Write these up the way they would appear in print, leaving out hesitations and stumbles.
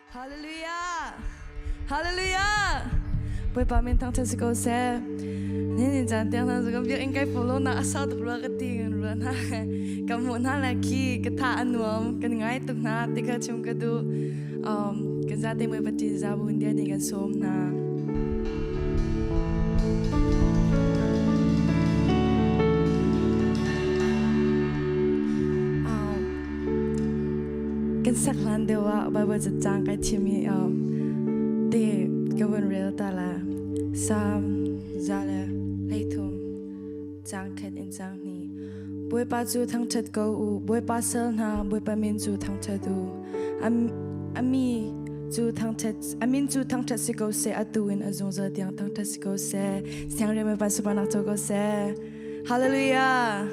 Hallelujah! Hallelujah! Boy pa min tang tasi ko se. Nini jan tiang na zugam biar ingkai follow na asal tu keluar keting ruan ha. Kamu na lagi kata anuam kan ngai tuk na tika cum kedu kan zate boy pati zabun dia dengan som na. Kan saklan dewa Bible jang kai chimi de kawan real tala sam zala leitum jang khat in jang ni boy pa chu thang chat ko u boy pa sel na boy pa min chu thang chat du ami chu thang chat amin chu thang chat si ko se atu in azong za tiang thang chat si ko se siang re me pa su pa nak to ko se hallelujah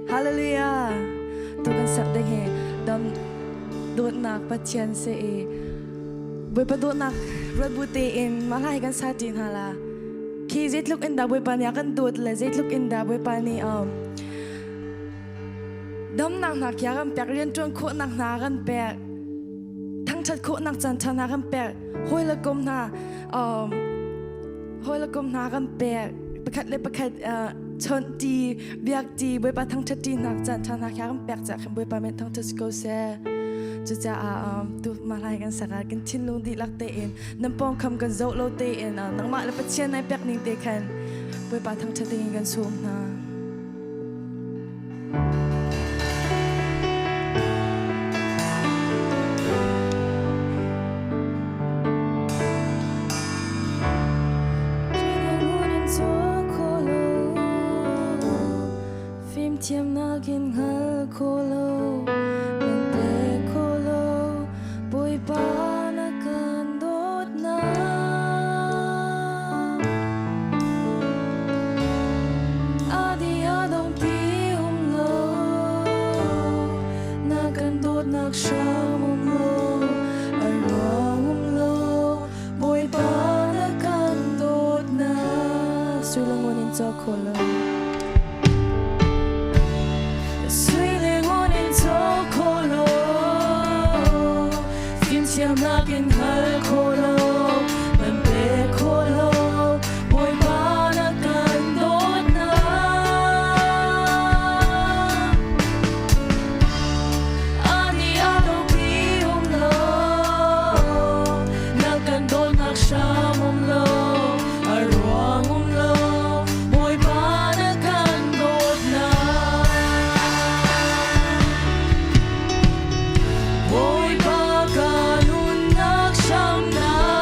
hallelujah tu kan sak de he dam đốt nạc bắt chen se e boi pa đốt nạc rốt bute in malai kan sa tin hala khi zet look in da boi pa nya kan đốt le zet look in da boi pa ni dam nak nak ya kan pek rian tron kho nak na kan pek thang chat kho nak chan chan na kan pek hoi la kom na kan pek pakhat le pakhat chon ti biak ti boi pa thang chat ti nak chan chan na ya kan pek cha kan boi pa men thang chat ko seจะtu malai kan sakal kan chin lung di lak te in nampong kam kan zo lo te in nang ma le pa chen nai pek ning te khan boi pa thang chat ning kan sum na phim chiêm na kin hal kholo Boy pa kanun naksham na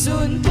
Sun